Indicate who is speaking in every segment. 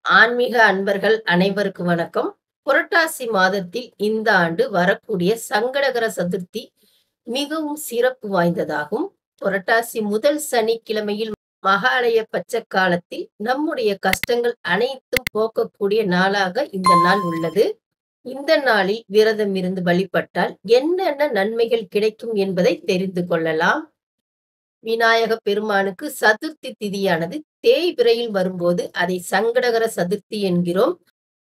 Speaker 1: ஆன்மீக அன்பர்கள் அனைவருக்கும் வணக்கம். புரட்டாசி மாதத்தில் இந்த ஆண்டு வரக்கூடிய சங்கடகர சதுர்த்தி மிகவும் சிறப்பு வாய்ந்ததாகும். புரட்டாசி முதல் சனிக்கிழமையில் மகாலய பட்ச காலத்தில் நம்முடைய கஷ்டங்கள் அனைத்தும் போக்கக்கூடிய நாளாக இந்த நாள் உள்ளது. இந்த நாளில் விரதம் இருந்து வழிபட்டால் என்னென்ன நன்மைகள் கிடைக்கும் என்பதை தெரிந்து கொள்ளலாம். விநாயக பெருமானுக்கு சதுர்த்தி திதியானது தேய்பிறையில் வரும்போது அதை சங்கடகர சதுர்த்தி என்கிறோம்.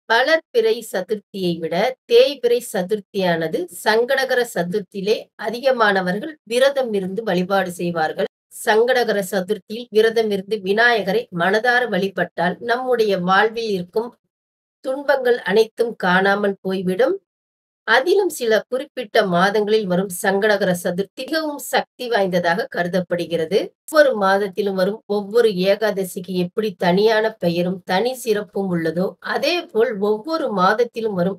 Speaker 1: வளர்பிறை சதுர்த்தியை விட தேய்பிறை சதுர்த்தியானது சங்கடகர சதுர்த்தியிலே அதிகமானவர்கள் விரதம் இருந்து வழிபாடு செய்வார்கள். சங்கடகர சதுர்த்தியில் விரதம் இருந்து விநாயகரை மனதார வழிபட்டால் நம்முடைய வாழ்வில் இருக்கும் துன்பங்கள் அனைத்தும் காணாமல் போய்விடும். அதிலும் சில குறிப்பிட்ட மாதங்களில் வரும் சங்கடகர சதுர்த்தி மிகவும் சக்தி வாய்ந்ததாக கருதப்படுகிறது. ஒவ்வொரு மாதத்திலும் வரும் ஒவ்வொரு ஏகாதசிக்கு எப்படி தனியான பெயரும் தனி சிறப்பும் உள்ளதோ, அதே போல் ஒவ்வொரு மாதத்திலும் வரும்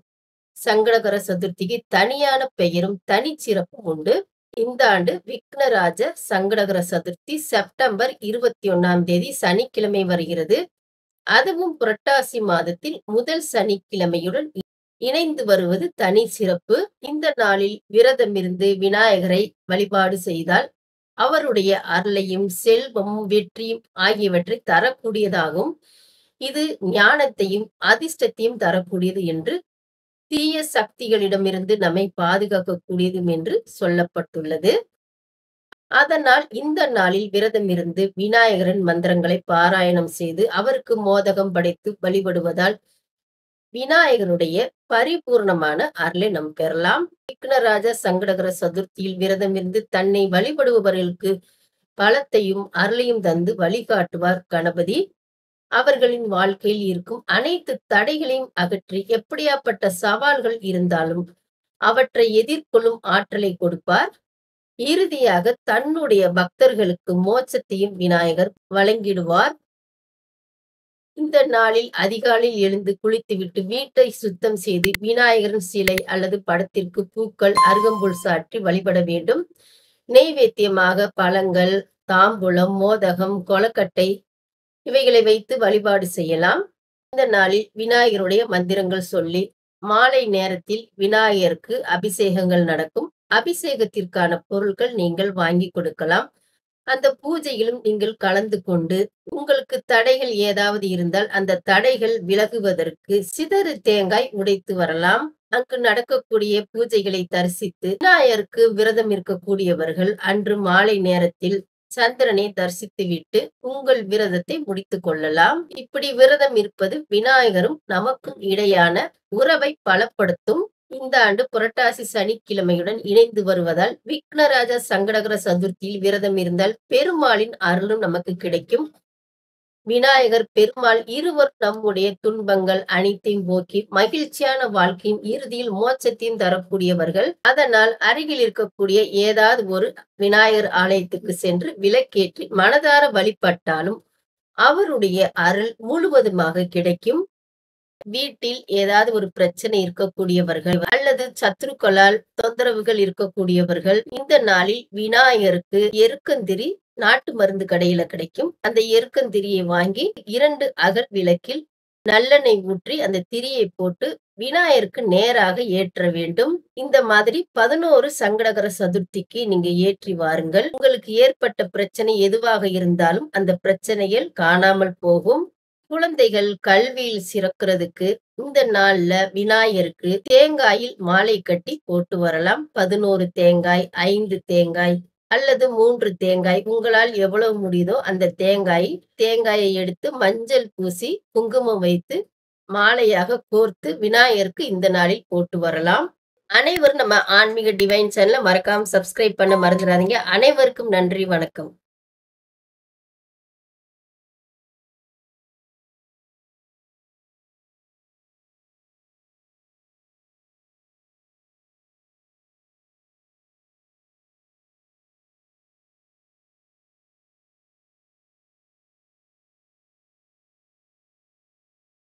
Speaker 1: சங்கடகர சதுர்த்திக்கு தனியான பெயரும் தனி சிறப்பும் உண்டு. இந்த ஆண்டு விக்னராஜ சங்கடகர சதுர்த்தி செப்டம்பர் 21ஆம் தேதி சனிக்கிழமை வருகிறது. அதுவும் புரட்டாசி மாதத்தில் முதல் சனிக்கிழமையுடன் இணைந்து வருவது தனி சிறப்பு. இந்த நாளில் விரதமிருந்து விநாயகரை வழிபாடு செய்தால் அவருடைய அருளையும் செல்வமும் வெற்றியும் ஆகியவற்றை தரக்கூடியதாகும். இது ஞானத்தையும் அதிர்ஷ்டத்தையும் தரக்கூடியது என்று தீய சக்திகளிடமிருந்து நம்மை பாதுகாக்கக்கூடியதும் என்று சொல்லப்பட்டுள்ளது. அதனால் இந்த நாளில் விரதமிருந்து விநாயகரின் மந்திரங்களை பாராயணம் செய்து அவருக்கு மோதகம் படைத்து வழிபடுவதால் விநாயகருடைய பரிபூர்ணமான அருளை நாம் பெறலாம். விக்னராஜ சங்கடகர சதுர்த்தியில் விரதம் இருந்து தன்னை வழிபடுபவர்களுக்கு பலத்தையும் அருளையும் தந்து வழிகாட்டுவார் கணபதி. அவர்களின் வாழ்க்கையில் இருக்கும் அனைத்து தடைகளையும் அகற்றி எப்படியாப்பட்ட சவால்கள் இருந்தாலும் அவற்றை எதிர்கொள்ளும் ஆற்றலை கொடுப்பார். இறுதியாக தன்னுடைய பக்தர்களுக்கு மோட்சத்தையும் விநாயகர் வழங்கிடுவார். இந்த நாளில் அதிகாலையில் எழுந்து குளித்துவிட்டு வீட்டை சுத்தம் செய்து விநாயகரின் சிலை அல்லது படத்திற்கு பூக்கள் அருகம்புல் சாற்றி வழிபட வேண்டும். நெய்வேத்தியமாக பழங்கள், தாம்பூலம், மோதகம், கொலக்கட்டை இவைகளை வைத்து வழிபாடு செய்யலாம். இந்த நாளில் விநாயகருடைய மந்திரங்கள் சொல்லி மாலை நேரத்தில் விநாயகருக்கு அபிஷேகங்கள் நடக்கும். அபிஷேகத்திற்கான பொருட்கள் நீங்கள் வாங்கி கொடுக்கலாம். அந்த பூஜையிலும் நீங்கள் கலந்து கொண்டு உங்களுக்கு தடைகள் ஏதாவது இருந்தால் அந்த தடைகள் விலகுவதற்கு சிதறு தேங்காய் உடைத்து வரலாம். அங்கு நடக்கக்கூடிய பூஜைகளை தரிசித்து விநாயகருக்கு விரதம் இருக்கக்கூடியவர்கள் அன்று மாலை நேரத்தில் சந்திரனை தரிசித்துவிட்டு உங்கள் விரதத்தை முடித்துக் கொள்ளலாம். இப்படி விரதம் இருப்பது விநாயகரும் நமக்கும் இடையான உறவை பலப்படுத்தும். இந்த ஆண்டு புரட்டாசி சனிக்கிழமையுடன் இணைந்து வருவதால் விக்னராஜ சங்கடகர சதுர்த்தியில் விரதம் இருந்தால் பெருமாளின் அருளும் நமக்கு கிடைக்கும். விநாயகர் பெருமாள் இருவர் நம்முடைய துன்பங்கள் அனைத்தையும் போக்கி மகிழ்ச்சியான வாழ்க்கையின் இறுதியில் மோட்சத்தையும் தரக்கூடியவர்கள். அதனால் அருகில் இருக்கக்கூடிய ஏதாவது ஒரு விநாயகர் ஆலயத்துக்கு சென்று விளக்கேற்றி மனதார வழிபட்டாலும் அவருடைய அருள் முழுவதுமாக கிடைக்கும். வீட்டில் ஏதாவது ஒரு பிரச்சனை இருக்கக்கூடியவர்கள் அல்லது சத்துருக்களால் தொந்தரவுகள் இருக்கக்கூடியவர்கள் இந்த நாளில் விநாயகருக்கு எருக்கந்திரி நாட்டு மருந்து கடையில கிடைக்கும். அந்த எருக்கந்திரியை வாங்கி 2 அகல் விளக்கில் நல்லெண்ணெய் ஊற்றி அந்த திரியை போட்டு விநாயகருக்கு நேராக ஏற்ற வேண்டும். இந்த மாதிரி 11 சங்கடகர சதுர்த்திக்கு நீங்க ஏற்றி வாருங்கள். உங்களுக்கு ஏற்பட்ட பிரச்சனை எதுவாக இருந்தாலும் அந்த பிரச்சனைகள் காணாமல் போகும். குழந்தைகள் கல்வியில் சிறக்கிறதுக்கு இந்த நாள்ல விநாயகருக்கு தேங்காயில் மாலை கட்டி போட்டு வரலாம். 11 தேங்காய், 5 தேங்காய் அல்லது 3 தேங்காய் உங்களால் எவ்வளவு முடியுதோ அந்த தேங்காயை எடுத்து மஞ்சள் பூசி குங்குமம் வைத்து மாலையாக கோர்த்து விநாயகருக்கு இந்த நாளில் போட்டு வரலாம். அனைவரும் நம்ம ஆன்மீக டிவைன் சேனலை மறக்காம சப்ஸ்கிரைப் பண்ண மறந்துடாதீங்க. அனைவருக்கும் நன்றி, வணக்கம்.